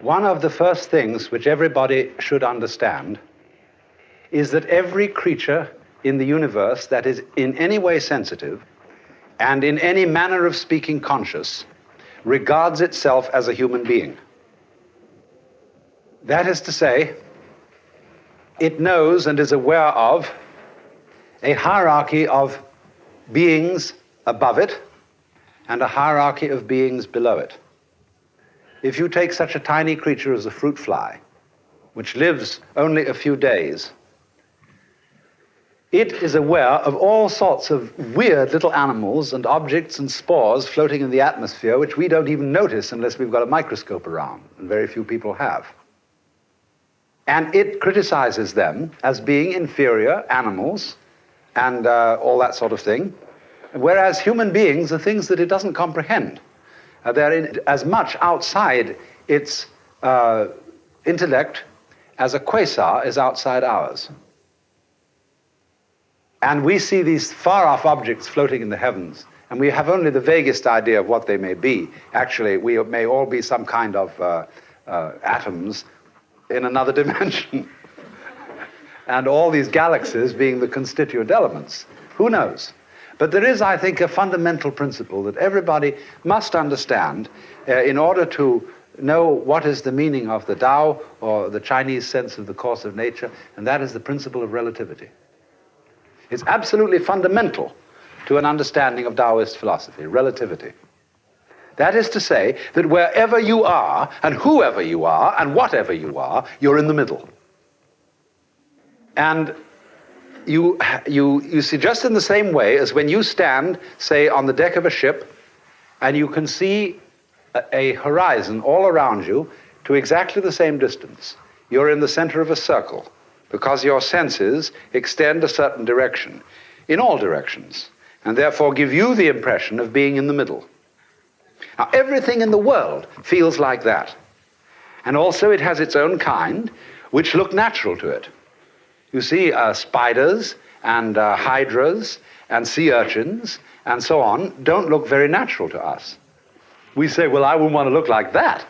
One of the first things which everybody should understand is that every creature in the universe that is in any way sensitive and in any manner of speaking conscious regards itself as a human being. That is to say, it knows and is aware of a hierarchy of beings above it and a hierarchy of beings below it. If you take such a tiny creature as a fruit fly, which lives only a few days, it is aware of all sorts of weird little animals and objects and spores floating in the atmosphere which we don't even notice unless we've got a microscope around, and very few people have. And it criticizes them as being inferior animals and all that sort of thing, whereas human beings are things that it doesn't comprehend. They're as much outside its intellect as a quasar is outside ours. And we see these far-off objects floating in the heavens, and we have only the vaguest idea of what they may be. Actually, we may all be some kind of atoms in another dimension. And all these galaxies being the constituent elements. Who knows? But there is, I think, a fundamental principle that everybody must understand in order to know what is the meaning of the Tao, or the Chinese sense of the course of nature, and that is the principle of relativity. It's absolutely fundamental to an understanding of Taoist philosophy, relativity. That is to say that wherever you are, and whoever you are, and whatever you are, you're in the middle. And you see, just in the same way as when you stand, say, on the deck of a ship, and you can see a horizon all around you to exactly the same distance. You're in the center of a circle, because your senses extend a certain direction, in all directions, and therefore give you the impression of being in the middle. Now, everything in the world feels like that. And also it has its own kind, which look natural to it. You see, spiders and hydras and sea urchins and so on don't look very natural to us. We say, well, I wouldn't want to look like that.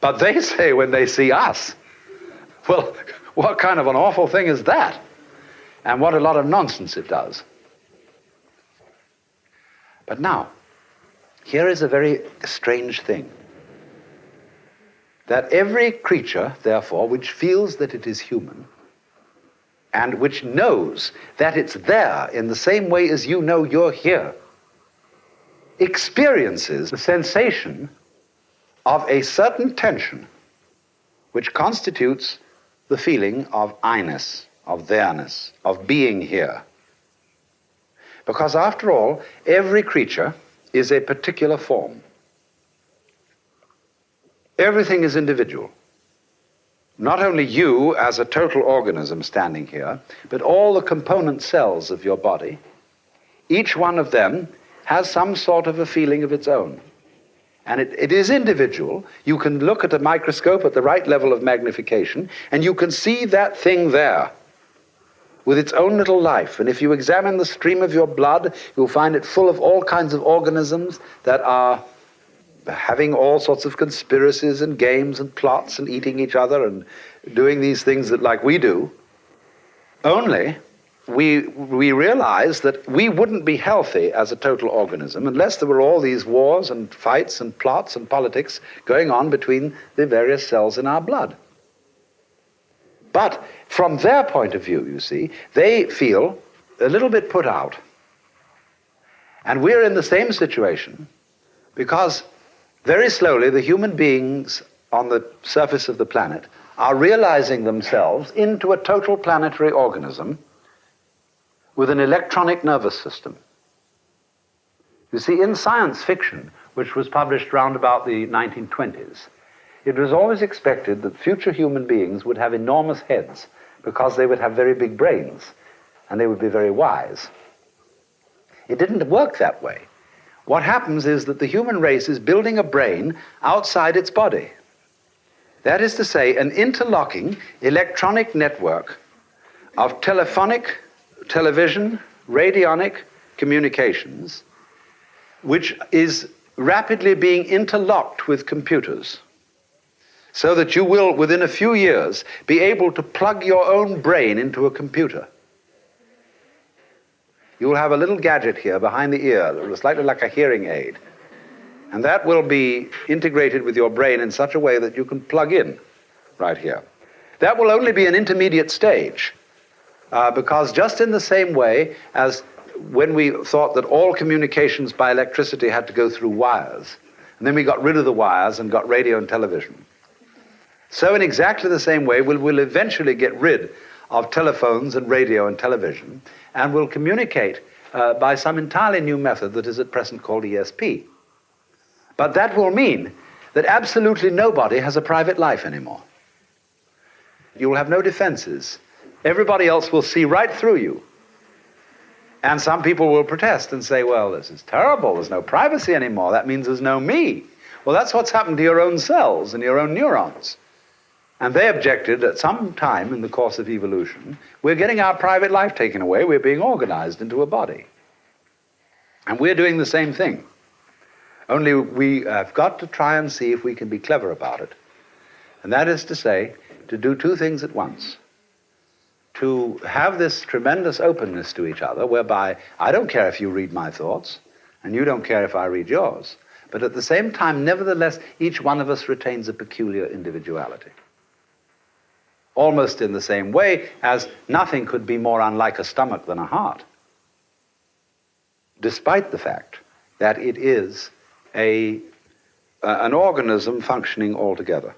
But they say when they see us, well, what kind of an awful thing is that? And what a lot of nonsense it does. But now, here is a very strange thing. That every creature, therefore, which feels that it is human, and which knows that it's there in the same way as you know you're here, experiences the sensation of a certain tension which constitutes the feeling of I-ness, of there-ness, of being here. Because after all, every creature is a particular form. Everything is individual. Not only you as a total organism standing here, but all the component cells of your body, each one of them has some sort of a feeling of its own. And it is individual. You can look at a microscope at the right level of magnification, and you can see that thing there with its own little life. And if you examine the stream of your blood, you'll find it full of all kinds of organisms that are having all sorts of conspiracies and games and plots and eating each other and doing these things that like we do. Only we realize that we wouldn't be healthy as a total organism unless there were all these wars and fights and plots and politics going on between the various cells in our blood. But from their point of view, you see, they feel a little bit put out. And we're in the same situation because very slowly the human beings on the surface of the planet are realizing themselves into a total planetary organism with an electronic nervous system. You see, in science fiction, which was published round about the 1920s, it was always expected that future human beings would have enormous heads because they would have very big brains and they would be very wise. It didn't work that way. What happens is that the human race is building a brain outside its body. That is to say, an interlocking electronic network of telephonic, television, radionic communications, which is rapidly being interlocked with computers. so that you will, within a few years, be able to plug your own brain into a computer. You will have a little gadget here behind the ear that looks slightly like a hearing aid. And that will be integrated with your brain in such a way that you can plug in right here. That will only be an intermediate stage, because just in the same way as when we thought that all communications by electricity had to go through wires, and then we got rid of the wires and got radio and television, so in exactly the same way we'll eventually get rid of telephones and radio and television, and we'll communicate by some entirely new method that is at present called ESP. But that will mean that absolutely nobody has a private life anymore. You will have no defenses. Everybody else will see right through you. And some people will protest and say, well, this is terrible. There's no privacy anymore. That means there's no me. Well, that's what's happened to your own cells and your own neurons. And they objected at some time in the course of evolution, we're getting our private life taken away. We're being organized into a body. And we're doing the same thing. Only we have got to try and see if we can be clever about it. And that is to say, to do two things at once. To have this tremendous openness to each other, whereby I don't care if you read my thoughts, and you don't care if I read yours. But at the same time, nevertheless, each one of us retains a peculiar individuality. Almost in the same way as nothing could be more unlike a stomach than a heart, despite the fact that it is an organism functioning altogether.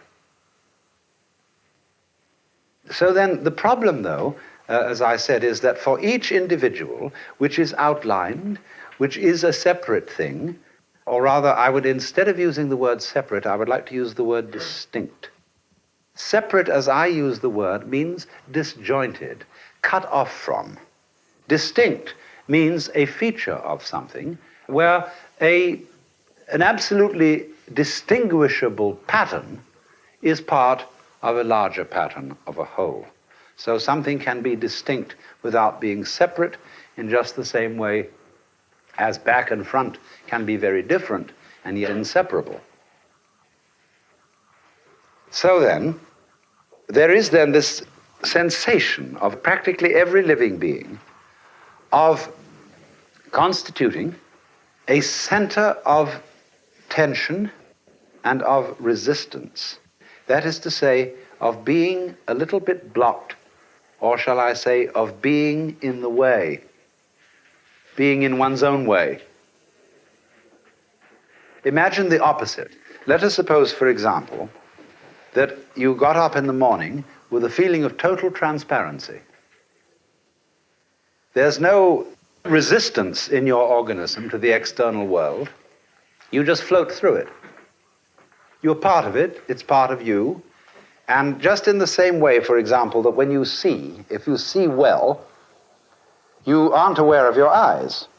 So then the problem, though, as I said, is that for each individual, which is outlined, which is a separate thing, or rather, I would, instead of using the word separate, I would like to use the word distinct. Separate, as I use the word, means disjointed, cut off from. Distinct means a feature of something where an absolutely distinguishable pattern is part of a larger pattern of a whole. So something can be distinct without being separate in just the same way as back and front can be very different and yet inseparable. So then, there is then this sensation of practically every living being of constituting a center of tension and of resistance. That is to say, of being a little bit blocked, or shall I say, of being in the way, being in one's own way. Imagine the opposite. Let us suppose, for example, that you got up in the morning with a feeling of total transparency. There's no resistance in your organism to the external world. You just float through it. You're part of it, it's part of you, and just in the same way, for example, that when you see, if you see well, you aren't aware of your eyes.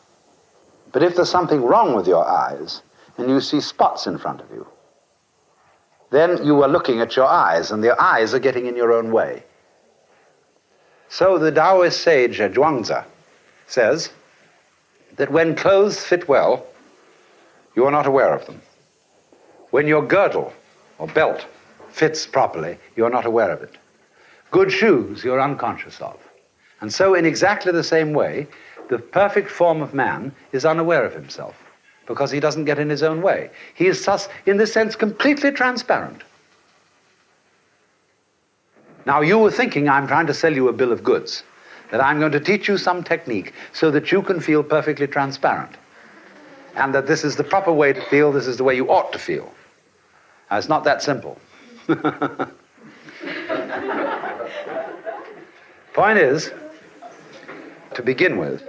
But if there's something wrong with your eyes, and you see spots in front of you, then you are looking at your eyes, and your eyes are getting in your own way. So the Taoist sage Zhuangzi says that when clothes fit well, you are not aware of them. When your girdle or belt fits properly, you are not aware of it. Good shoes you're unconscious of. And so in exactly the same way, the perfect form of man is unaware of himself because he doesn't get in his own way. He is thus, in this sense, completely transparent. Now you were thinking I'm trying to sell you a bill of goods, that I'm going to teach you some technique so that you can feel perfectly transparent, and that this is the proper way to feel, this is the way you ought to feel. Now, it's not that simple. Point is, to begin with,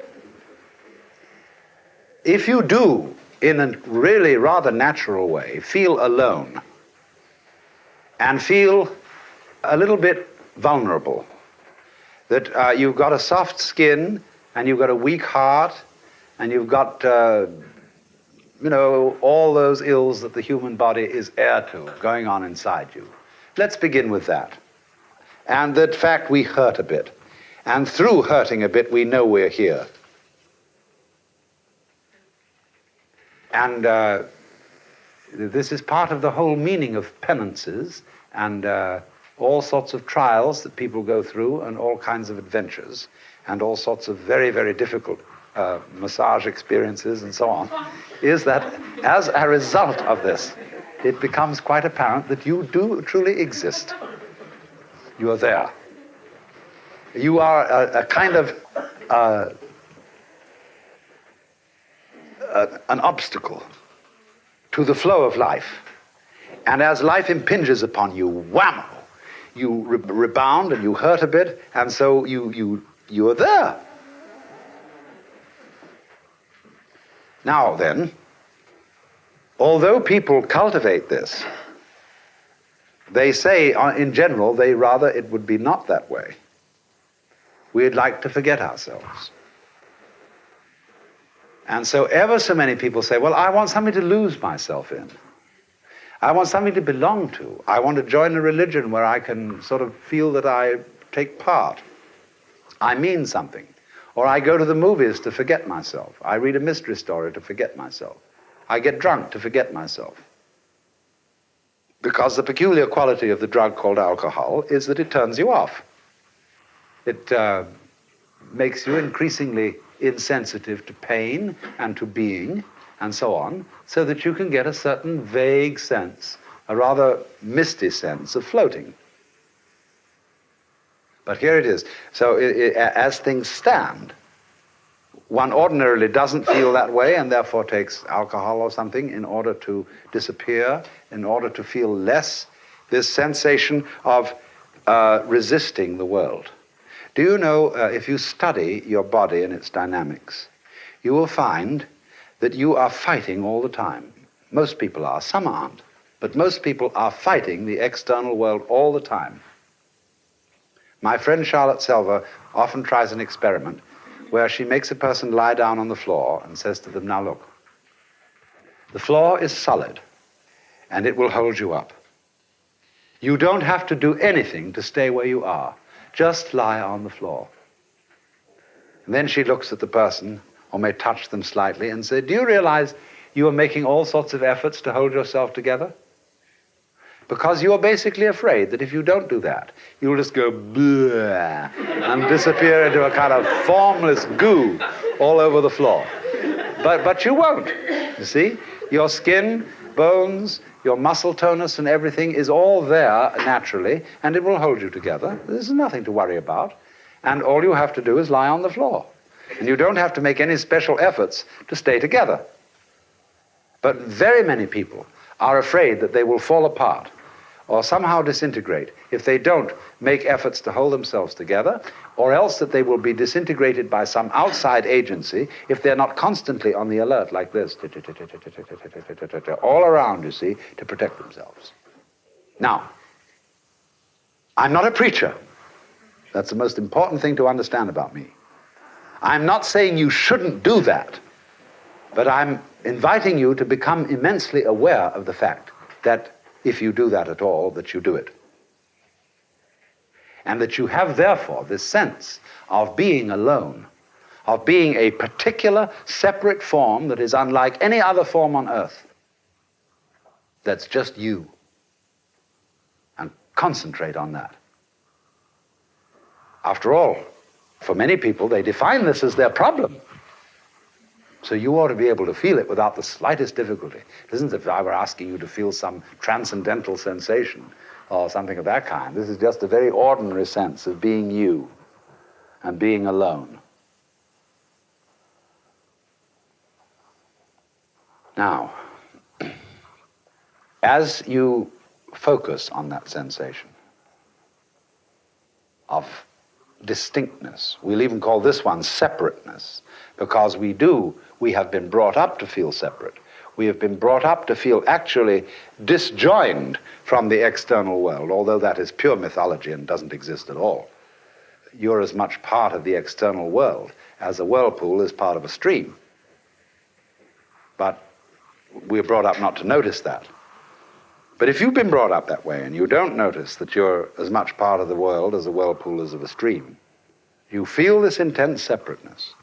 if you do, in a really rather natural way, feel alone and feel a little bit vulnerable, that you've got a soft skin and you've got a weak heart and you've got all those ills that the human body is heir to going on inside you. Let's begin with that. And that fact we hurt a bit. And through hurting a bit, we know we're here. And This is part of the whole meaning of penances and all sorts of trials that people go through and all kinds of adventures and all sorts of very, very difficult massage experiences and so on, is that as a result of this, it becomes quite apparent that you do truly exist. You are there. You are a kind of an obstacle to the flow of life. And as life impinges upon you, wham! You rebound and you hurt a bit, and so you are there. Now then, although people cultivate this, they say, in general, it would be not that way. We'd like to forget ourselves. And so ever so many people say, well, I want something to lose myself in. I want something to belong to. I want to join a religion where I can sort of feel that I take part. I mean something. Or I go to the movies to forget myself. I read a mystery story to forget myself. I get drunk to forget myself. Because the peculiar quality of the drug called alcohol is that it turns you off. It makes you increasingly insensitive to pain and to being and so on, so that you can get a certain vague sense, a rather misty sense of floating. But here it is. So as things stand, one ordinarily doesn't feel that way and therefore takes alcohol or something in order to disappear, in order to feel less this sensation of resisting the world. Do you know, if you study your body and its dynamics, you will find that you are fighting all the time. Most people are, some aren't, but most people are fighting the external world all the time. My friend Charlotte Selver often tries an experiment where she makes a person lie down on the floor and says to them, now look, the floor is solid and it will hold you up. You don't have to do anything to stay where you are. Just lie on the floor. And then she looks at the person, or may touch them slightly, and say, do you realize you are making all sorts of efforts to hold yourself together? Because you are basically afraid that if you don't do that, you'll just go blah and disappear into a kind of formless goo all over the floor. But you won't, you see? Your skin, bones, your muscle tonus and everything is all there naturally, and it will hold you together. There's nothing to worry about. And all you have to do is lie on the floor. And you don't have to make any special efforts to stay together. But very many people are afraid that they will fall apart or somehow disintegrate if they don't make efforts to hold themselves together, or else that they will be disintegrated by some outside agency if they're not constantly on the alert like this, all around, you see, to protect themselves. Now, I'm not a preacher. That's the most important thing to understand about me. I'm not saying you shouldn't do that, but I'm inviting you to become immensely aware of the fact that if you do that at all, that you do it. And that you have, therefore, this sense of being alone, of being a particular, separate form that is unlike any other form on earth. That's just you. And concentrate on that. After all, for many people, they define this as their problem. So you ought to be able to feel it without the slightest difficulty. It isn't as if I were asking you to feel some transcendental sensation or something of that kind. This is just a very ordinary sense of being you and being alone. Now, as you focus on that sensation of distinctness, we'll even call this one separateness, because we have been brought up to feel separate. We have been brought up to feel actually disjoined from the external world, although that is pure mythology and doesn't exist at all. You're as much part of the external world as a whirlpool is part of a stream. But we're brought up not to notice that. But if you've been brought up that way and you don't notice that you're as much part of the world as a whirlpool is of a stream, you feel this intense separateness.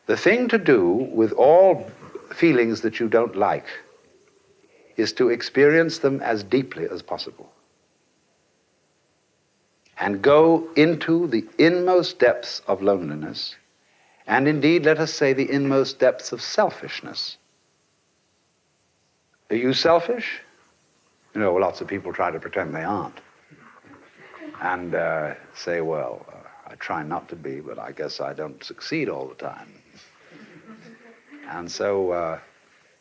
The thing to do with all feelings that you don't like is to experience them as deeply as possible and go into the inmost depths of loneliness, and indeed, let us say, the inmost depths of selfishness. Are you selfish? You know, lots of people try to pretend they aren't. And say, well, I try not to be, but I guess I don't succeed all the time. And so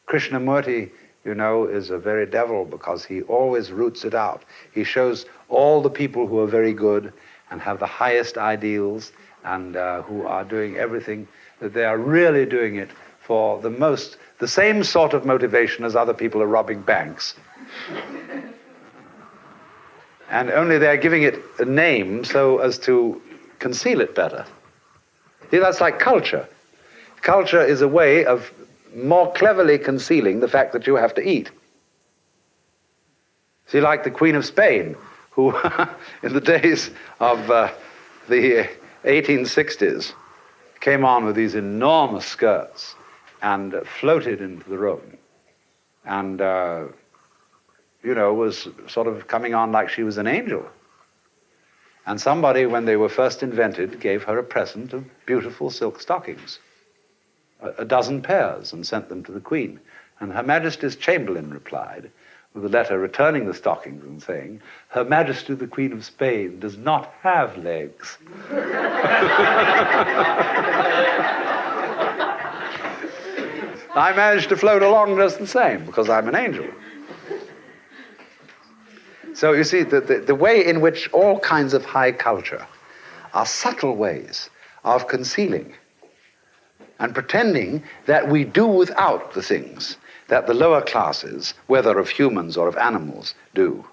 Krishnamurti, you know, is a very devil because he always roots it out. He shows all the people who are very good and have the highest ideals and who are doing everything, that they are really doing it for the same sort of motivation as other people are robbing banks. And only they're giving it a name so as to conceal it better. See, that's like culture. Culture is a way of more cleverly concealing the fact that you have to eat. See, like the Queen of Spain, who in the days of the 1860s came on with these enormous skirts and floated into the room and, you know, was sort of coming on like she was an angel. And somebody, when they were first invented, gave her a present of beautiful silk stockings, a dozen pairs, and sent them to the Queen. And Her Majesty's Chamberlain replied with a letter returning the stockings and saying, Her Majesty the Queen of Spain does not have legs. I managed to float along just the same because I'm an angel. So you see, the way in which all kinds of high culture are subtle ways of concealing and pretending that we do without the things that the lower classes, whether of humans or of animals, do.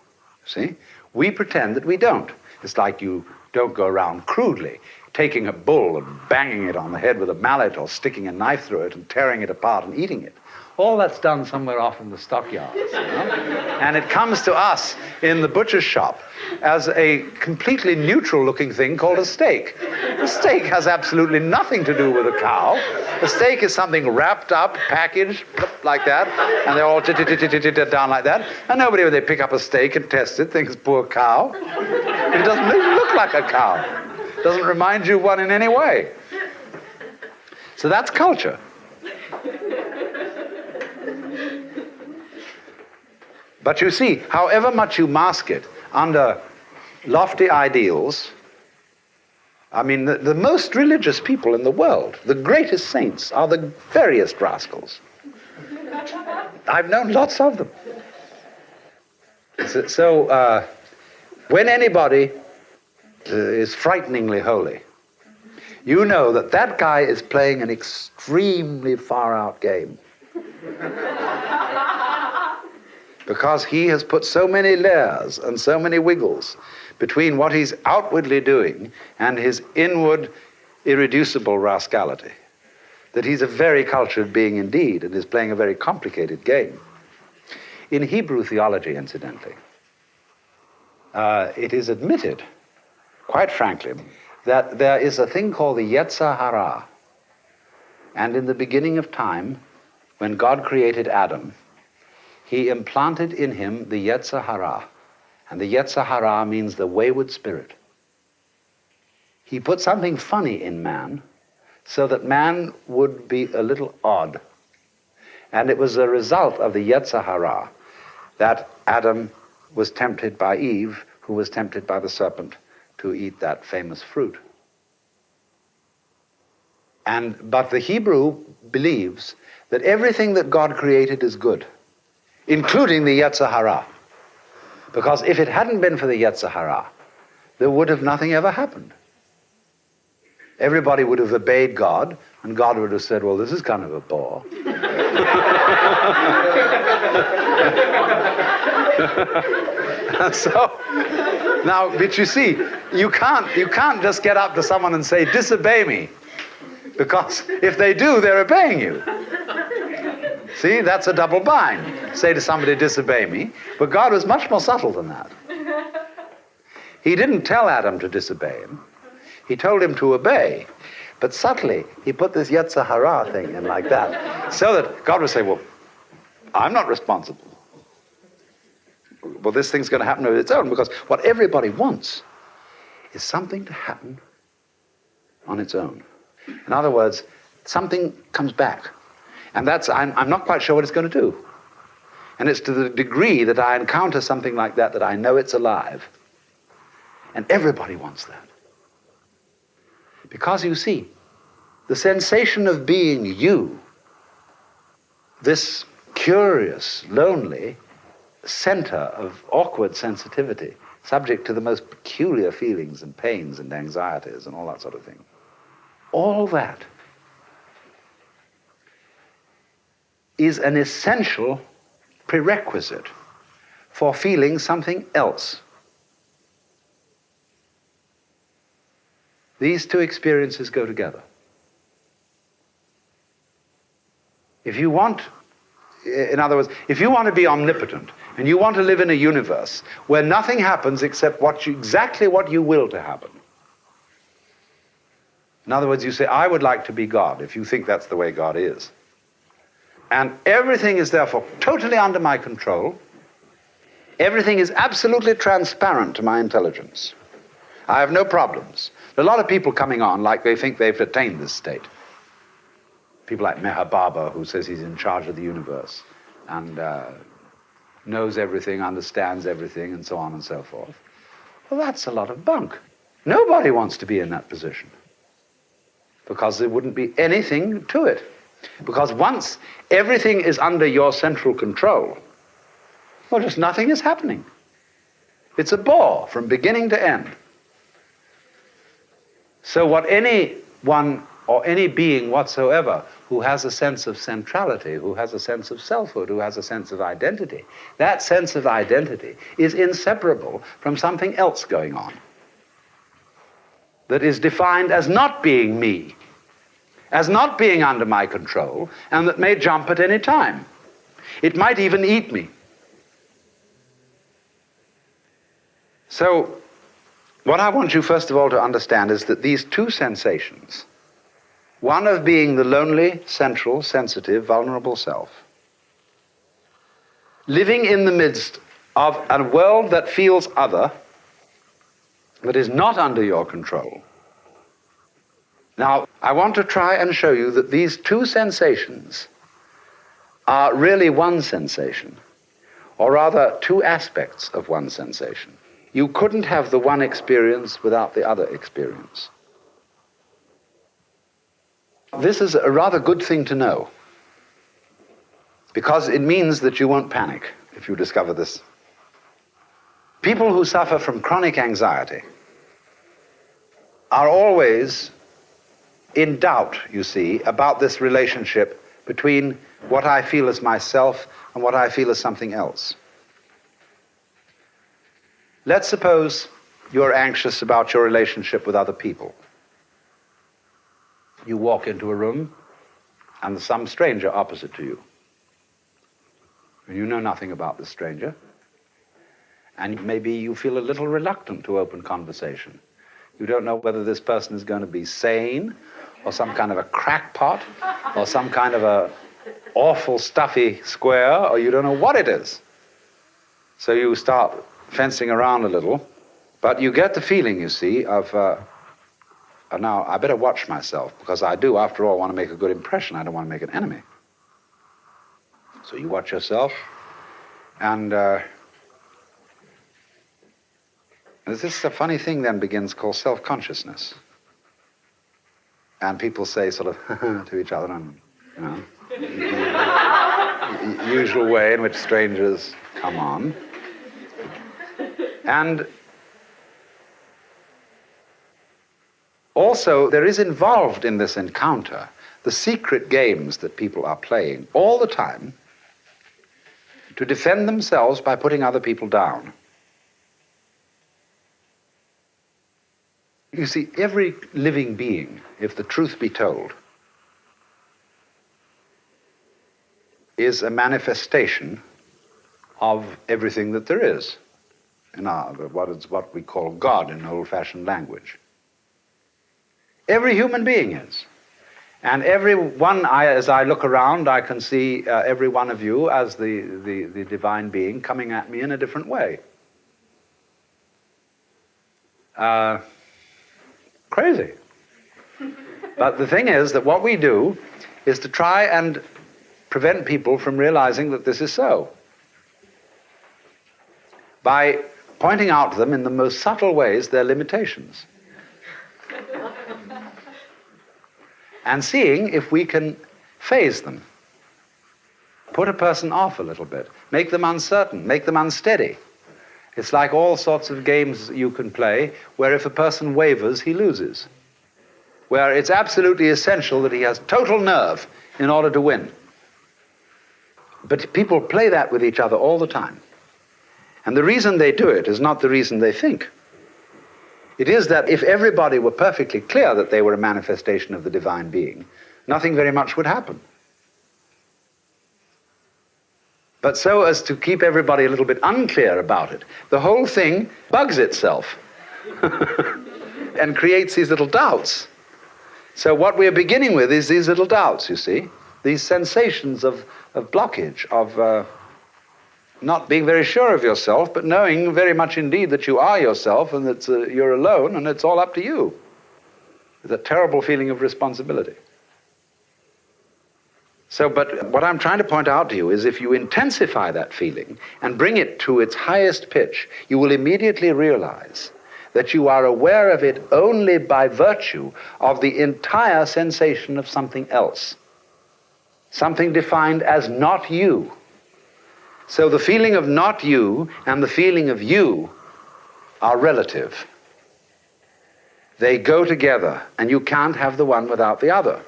See? We pretend that we don't. It's like you don't go around crudely taking a bull and banging it on the head with a mallet or sticking a knife through it and tearing it apart and eating it. All that's done somewhere off in the stockyards, you know? And it comes to us in the butcher's shop as a completely neutral-looking thing called a steak. The steak has absolutely nothing to do with a cow. The steak is something wrapped up, packaged, like that, and they're all down like that. And nobody, when they pick up a steak and test it, thinks, poor cow. It doesn't even look like a cow. It doesn't remind you of one in any way. So that's culture. But you see, however much you mask it under lofty ideals, I mean, the most religious people in the world, the greatest saints, are the veriest rascals. I've known lots of them. So when anybody is frighteningly holy, you know that that guy is playing an extremely far-out game. Because he has put so many layers and so many wiggles between what he's outwardly doing and his inward irreducible rascality, that he's a very cultured being indeed and is playing a very complicated game. In Hebrew theology, incidentally, it is admitted, quite frankly, that there is a thing called the Yetzer Hara. And in the beginning of time, when God created Adam, he implanted in him the Yetzer Hara. And the Yetzer Hara means the wayward spirit. He put something funny in man so that man would be a little odd. And it was a result of the Yetzer Hara that Adam was tempted by Eve, who was tempted by the serpent to eat that famous fruit. But the Hebrew believes that everything that God created is good, including the Yetzer Hara. Because if it hadn't been for the Yetzer Hara, there would have nothing ever happened. Everybody would have obeyed God, and God would have said, well, this is kind of a bore. So, now, but you see, you can't just get up to someone and say, disobey me. Because if they do, they're obeying you. See, that's a double bind. Say to somebody, disobey me. But God was much more subtle than that. He didn't tell Adam to disobey him. He told him to obey. But subtly, he put this Yetzer Hara thing in like that, so that God would say, well, I'm not responsible. well, this thing's going to happen of its own, because what everybody wants is something to happen on its own. In other words, something comes back. And I'm not quite sure what it's going to do. And it's to the degree that I encounter something like that that I know it's alive. And everybody wants that. Because you see, the sensation of being you, this curious, lonely center of awkward sensitivity, subject to the most peculiar feelings and pains and anxieties and all that sort of thing, all that is an essential prerequisite for feeling something else. These two experiences go together. If you want, in other words, if you want to be omnipotent and you want to live in a universe where nothing happens except exactly what you will to happen. In other words, you say, I would like to be God, if you think that's the way God is. And everything is therefore totally under my control. Everything is absolutely transparent to my intelligence. I have no problems. There are a lot of people coming on like they think they've attained this state. People like Meher Baba, who says he's in charge of the universe and knows everything, understands everything, and so on and so forth. Well, that's a lot of bunk. Nobody wants to be in that position because there wouldn't be anything to it. Because once everything is under your central control, well, just nothing is happening. It's a bore from beginning to end. So what anyone or any being whatsoever who has a sense of centrality, who has a sense of selfhood, who has a sense of identity, that sense of identity is inseparable from something else going on that is defined as not being me, as not being under my control, and that may jump at any time. It might even eat me. So, what I want you first of all to understand is that these two sensations, one of being the lonely, central, sensitive, vulnerable self, living in the midst of a world that feels other, that is not under your control. Now, I want to try and show you that these two sensations are really one sensation, or rather two aspects of one sensation. You couldn't have the one experience without the other experience. This is a rather good thing to know, because it means that you won't panic if you discover this. People who suffer from chronic anxiety are always in doubt, you see, about this relationship between what I feel as myself and what I feel as something else. Let's suppose you're anxious about your relationship with other people. You walk into a room and there's some stranger opposite to you. And you know nothing about this stranger. And maybe you feel a little reluctant to open conversation. You don't know whether this person is going to be sane, or some kind of a crackpot, or some kind of a awful stuffy square, or you don't know what it is. So you start fencing around a little, but you get the feeling, you see, of, now I better watch myself, because I do, after all, want to make a good impression. I don't want to make an enemy. So you watch yourself, and this is a funny thing then begins called self-consciousness. And people say sort of to each other, and, you know, the usual way in which strangers come on. And also there is involved in this encounter the secret games that people are playing all the time to defend themselves by putting other people down. You see, every living being, if the truth be told, is a manifestation of everything that there is. What we call God in old-fashioned language. Every human being is. And as I look around, I can see every one of you as the divine being coming at me in a different way. Crazy. But the thing is that what we do is to try and prevent people from realizing that this is so, by pointing out to them in the most subtle ways their limitations. And seeing if we can phase them, put a person off a little bit, make them uncertain, make them unsteady. It's like all sorts of games you can play where if a person wavers, he loses, where it's absolutely essential that he has total nerve in order to win. But people play that with each other all the time. And the reason they do it is not the reason they think. It is that if everybody were perfectly clear that they were a manifestation of the divine being, nothing very much would happen. But so as to keep everybody a little bit unclear about it, the whole thing bugs itself and creates these little doubts. So what we're beginning with is these little doubts, you see, these sensations of blockage, of not being very sure of yourself, but knowing very much indeed that you are yourself and that you're alone and it's all up to you. That terrible feeling of responsibility. So, but what I'm trying to point out to you is if you intensify that feeling and bring it to its highest pitch, you will immediately realize that you are aware of it only by virtue of the entire sensation of something else, something defined as not you. So the feeling of not you and the feeling of you are relative. They go together, and you can't have the one without the other.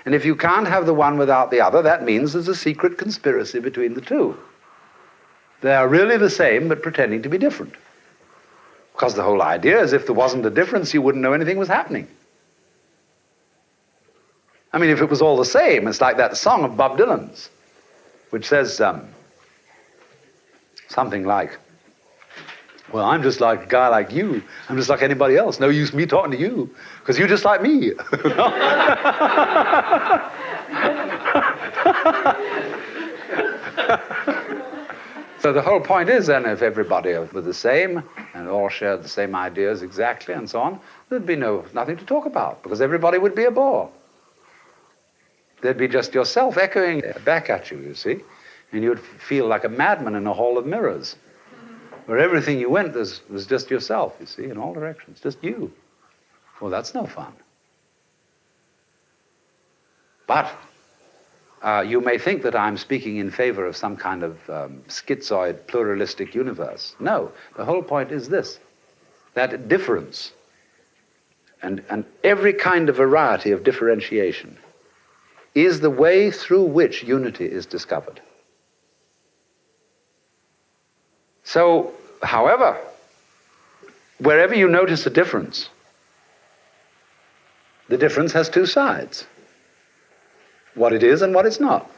And if you can't have the one without the other, that means there's a secret conspiracy between the two. They are really the same, but pretending to be different. Because the whole idea is if there wasn't a difference, you wouldn't know anything was happening. I mean, if it was all the same, it's like that song of Bob Dylan's, which says something like, well, I'm just like a guy like you. I'm just like anybody else. No use me talking to you, because you're just like me. So the whole point is then if everybody were the same and all shared the same ideas exactly and so on, there'd be nothing to talk about, because everybody would be a bore. There'd be just yourself echoing back at you, you see, and you'd feel like a madman in a hall of mirrors, where everything you went was just yourself, you see, in all directions, just you. Well, that's no fun. But you may think that I'm speaking in favor of some kind of schizoid, pluralistic universe. No, the whole point is this, that difference and every kind of variety of differentiation is the way through which unity is discovered. So, however, wherever you notice a difference, the difference has two sides. What it is and what it's not.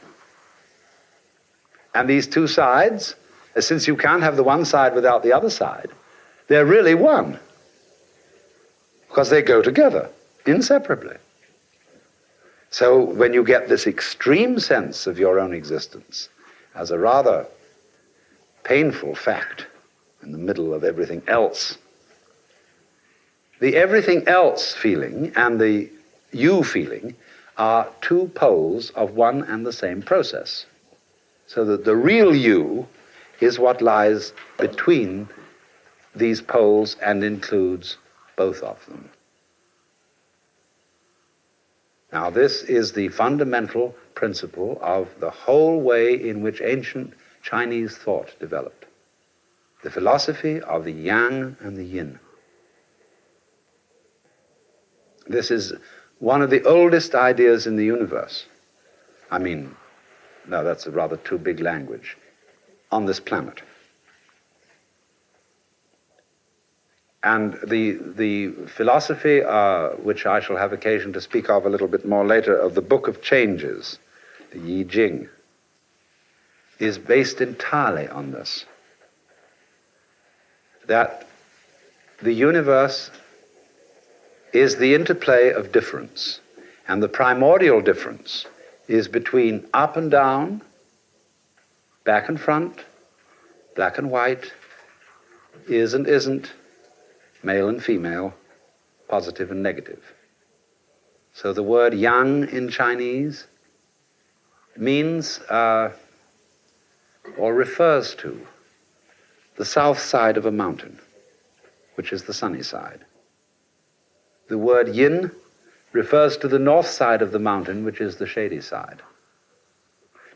And these two sides, since you can't have the one side without the other side, they're really one. Because they go together, inseparably. So when you get this extreme sense of your own existence as a rather painful fact in the middle of everything else, the everything else feeling and the you feeling are two poles of one and the same process. So that the real you is what lies between these poles and includes both of them. Now, this is the fundamental principle of the whole way in which ancient Chinese thought developed. The philosophy of the yang and the yin. This is one of the oldest ideas in the universe. I mean, no, that's a rather too big language. On this planet. And the philosophy, which I shall have occasion to speak of a little bit more later, of the Book of Changes, the Yi Jing, is based entirely on this. That the universe is the interplay of difference, And the primordial difference is between up and down, back and front, black and white, is and isn't, male and female, positive and negative. So the word yang in Chinese means or refers to the south side of a mountain, which is the sunny side. The word yin refers to the north side of the mountain, which is the shady side.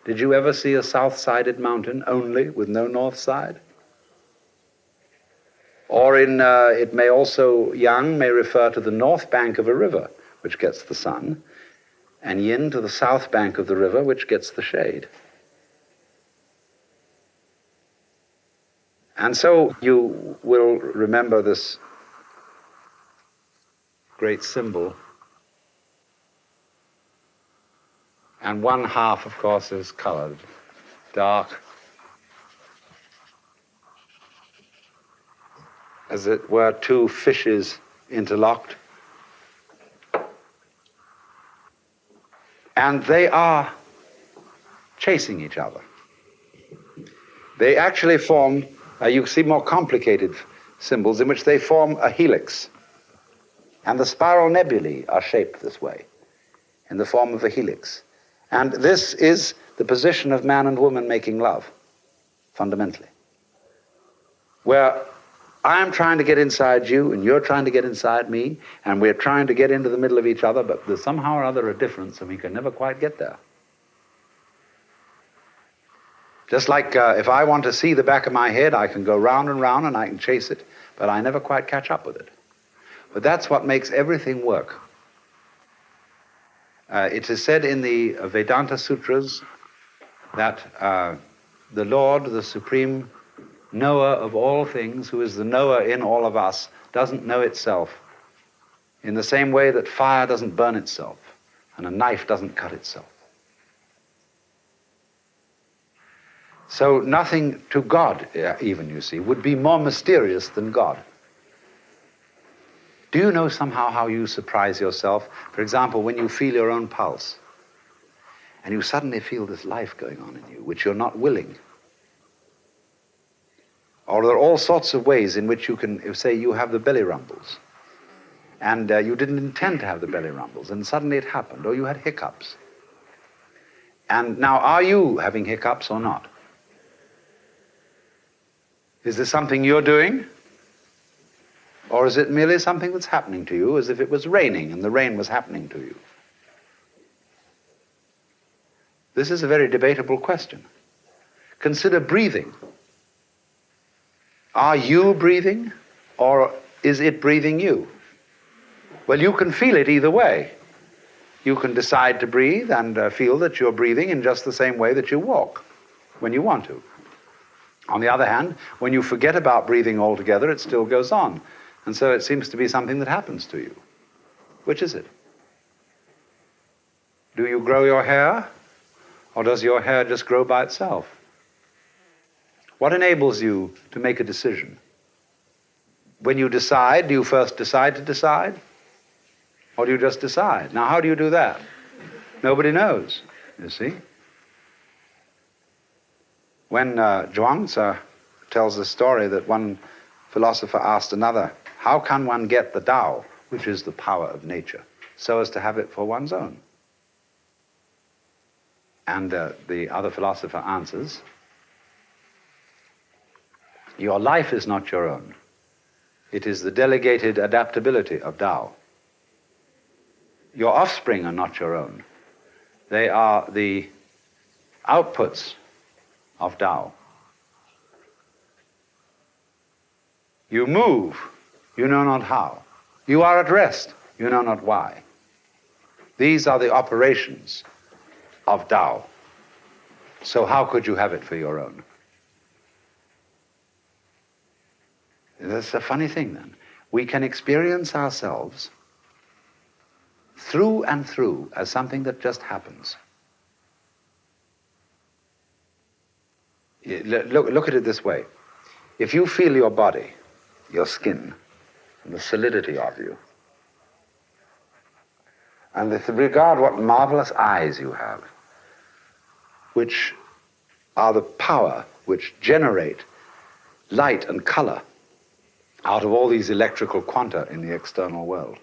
Did you ever see a south-sided mountain only with no north side? Or it may also, yang may refer to the north bank of a river, which gets the sun, and yin to the south bank of the river, which gets the shade. And so you will remember this great symbol. And one half, of course, is colored, dark, as it were two fishes interlocked. And they are chasing each other. They actually form, you see more complicated symbols in which they form a helix. And the spiral nebulae are shaped this way, in the form of a helix. And this is the position of man and woman making love, fundamentally. Where I am trying to get inside you, and you're trying to get inside me, and we're trying to get into the middle of each other, but there's somehow or other a difference, and we can never quite get there. Just like if I want to see the back of my head, I can go round and round, and I can chase it, but I never quite catch up with it. But that's what makes everything work. It is said in the Vedanta Sutras that the Lord, the supreme knower of all things, who is the knower in all of us, doesn't know itself in the same way that fire doesn't burn itself and a knife doesn't cut itself. So nothing to God, even, you see, would be more mysterious than God. Do you know somehow how you surprise yourself? For example, when you feel your own pulse, and you suddenly feel this life going on in you, which you're not willing. Or there are all sorts of ways in which you can, say you have the belly rumbles, and you didn't intend to have the belly rumbles, and suddenly it happened, or you had hiccups. And now, are you having hiccups or not? Is this something you're doing? Or is it merely something that's happening to you, as if it was raining and the rain was happening to you? This is a very debatable question. Consider breathing. Are you breathing, or is it breathing you? Well, you can feel it either way. You can decide to breathe and feel that you're breathing in just the same way that you walk when you want to. On the other hand, when you forget about breathing altogether, it still goes on. And so it seems to be something that happens to you. Which is it? Do you grow your hair, or does your hair just grow by itself? What enables you to make a decision? When you decide, do you first decide to decide? Or do you just decide? Now, how do you do that? Nobody knows, you see. When Zhuangzi tells the story that one philosopher asked another, how can one get the Tao, which is the power of nature, so as to have it for one's own? And the other philosopher answers, your life is not your own. It is the delegated adaptability of Tao. Your offspring are not your own. They are the outputs of Tao. You move, you know not how. You are at rest, you know not why. These are the operations of Tao. So how could you have it for your own? That's a funny thing then. We can experience ourselves through and through as something that just happens. Look at it this way. If you feel your body, your skin, and the solidity of you, And regard what marvelous eyes you have, which are the power which generate light and color out of all these electrical quanta in the external world.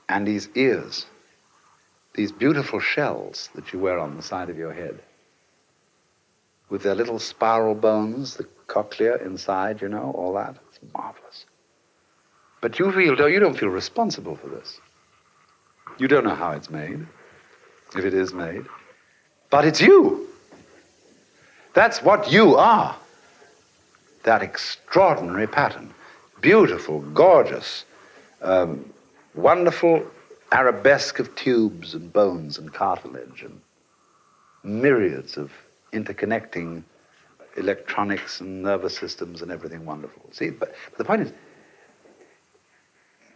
And these ears, these beautiful shells that you wear on the side of your head, with their little spiral bones, the cochlea inside, you know, all that. It's marvelous. But you don't feel responsible for this. You don't know how it's made, if it is made. But it's you. That's what you are. That extraordinary pattern. Beautiful, gorgeous, wonderful arabesque of tubes and bones and cartilage and myriads of interconnecting electronics and nervous systems and everything wonderful. See, but the point is,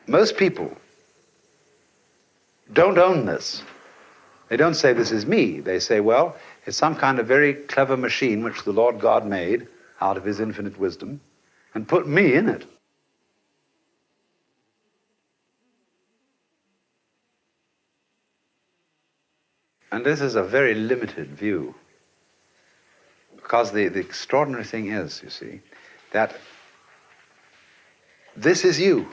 most people don't own this. They don't say, this is me. They say, well, it's some kind of very clever machine which the Lord God made out of his infinite wisdom and put me in it. And this is a very limited view. Because the extraordinary thing is, you see, that this is you.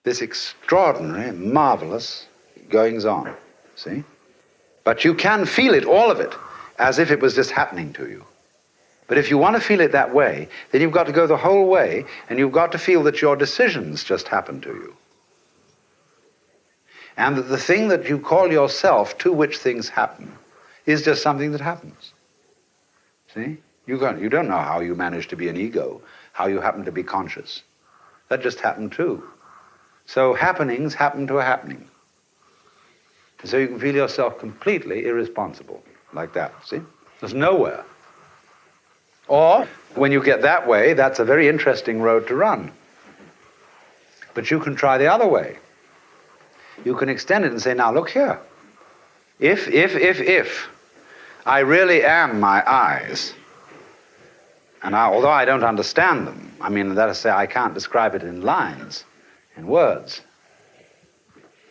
This extraordinary, marvelous goings-on, see? But you can feel it, all of it, as if it was just happening to you. But if you want to feel it that way, then you've got to go the whole way, and you've got to feel that your decisions just happen to you. And that the thing that you call yourself, to which things happen, is just something that happens. See? You don't know how you managed to be an ego, how you happen to be conscious. That just happened too. So happenings happen to a happening. So you can feel yourself completely irresponsible, like that, see? There's nowhere. Or, when you get that way, that's a very interesting road to run. But you can try the other way. You can extend it and say, now look here. If I really am my eyes, and although I don't understand them, I mean, that is to say, I can't describe it in lines, in words.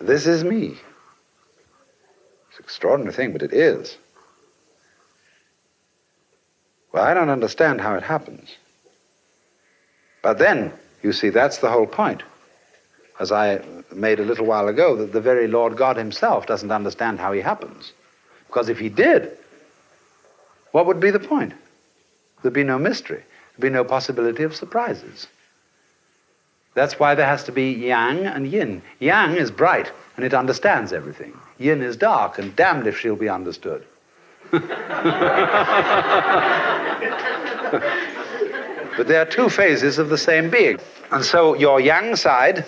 This is me. It's an extraordinary thing, but it is. Well, I don't understand how it happens. But then, you see, that's the whole point. As I made a little while ago, that the very Lord God himself doesn't understand how he happens. Because if he did, what would be the point? There'd be no mystery. There'd be no possibility of surprises. That's why there has to be yang and yin. Yang is bright, and it understands everything. Yin is dark, and damned if she'll be understood. But there are two phases of the same being. And so your yang side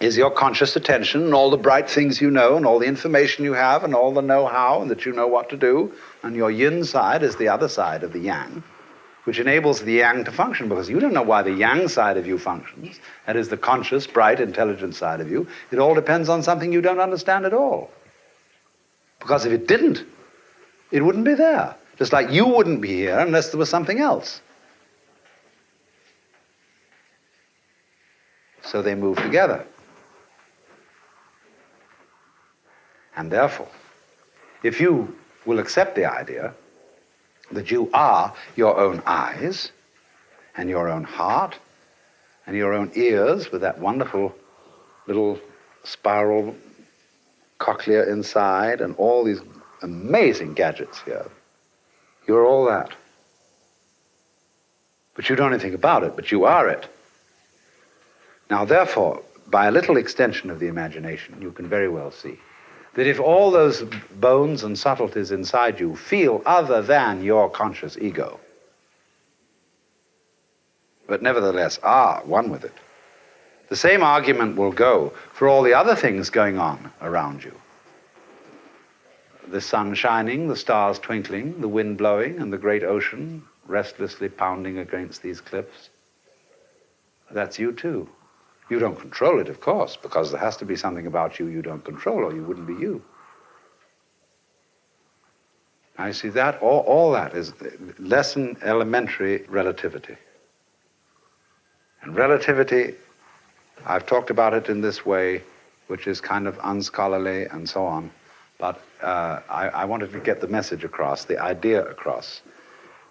is your conscious attention and all the bright things you know and all the information you have and all the know-how and that you know what to do. And your yin side is the other side of the yang, which enables the yang to function, because you don't know why the yang side of you functions. That is the conscious, bright, intelligent side of you. It all depends on something you don't understand at all. Because if it didn't, it wouldn't be there. Just like you wouldn't be here unless there was something else. So they move together. And therefore, if you will accept the idea that you are your own eyes and your own heart and your own ears with that wonderful little spiral cochlea inside and all these amazing gadgets here, you're all that. But you don't know anything about it, but you are it. Now, therefore, by a little extension of the imagination, you can very well see that if all those bones and subtleties inside you feel other than your conscious ego, but nevertheless are one with it, the same argument will go for all the other things going on around you. The sun shining, the stars twinkling, the wind blowing, and the great ocean restlessly pounding against these cliffs. That's you too. You don't control it, of course, because there has to be something about you don't control, or you wouldn't be you. I see that, all that is less than elementary relativity. And relativity I've talked about it in this way, which is kind of unscholarly and so on, but I wanted to get the message across, the idea across,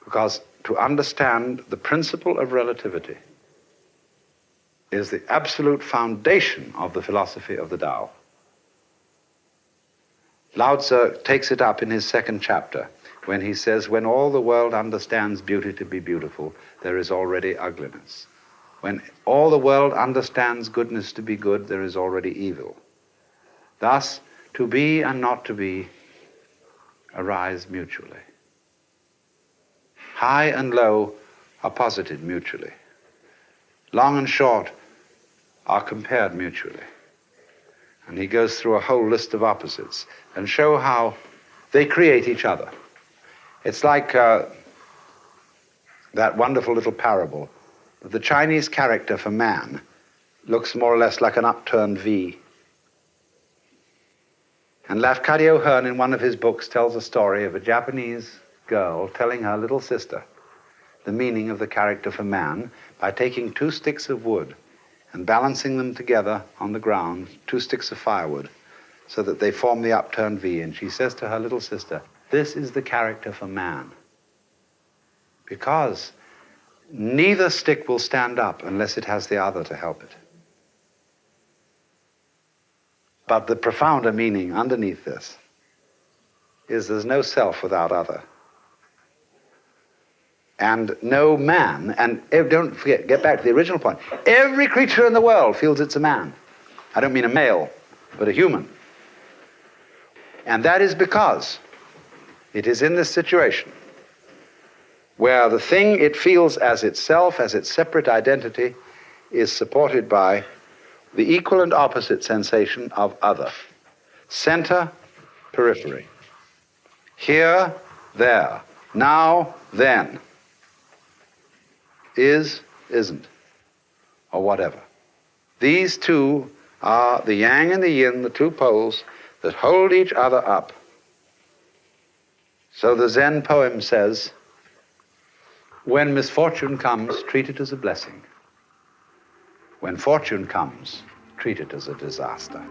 because to understand the principle of relativity is the absolute foundation of the philosophy of the Tao. Lao Tzu takes it up in his second chapter when he says, when all the world understands beauty to be beautiful, there is already ugliness. When all the world understands goodness to be good, there is already evil. Thus, to be and not to be arise mutually. High and low are posited mutually. Long and short are compared mutually. And he goes through a whole list of opposites and show how they create each other. It's like that wonderful little parable that the Chinese character for man looks more or less like an upturned V. And Lafcadio Hearn, in one of his books, tells a story of a Japanese girl telling her little sister the meaning of the character for man by taking 2 sticks of wood and balancing them together on the ground, 2 sticks of firewood, so that they form the upturned V. And she says to her little sister, this is the character for man. Because neither stick will stand up unless it has the other to help it. But the profounder meaning underneath this is there's no self without other. And no man, and don't forget, get back to the original point, every creature in the world feels it's a man. I don't mean a male, but a human. And that is because it is in this situation where the thing it feels as itself, as its separate identity, is supported by the equal and opposite sensation of other. Center, periphery. Here, there. Now, then. Is, isn't, or whatever. These two are the yang and the yin, the 2 poles that hold each other up. So the Zen poem says, when misfortune comes, treat it as a blessing. When fortune comes, treat it as a disaster.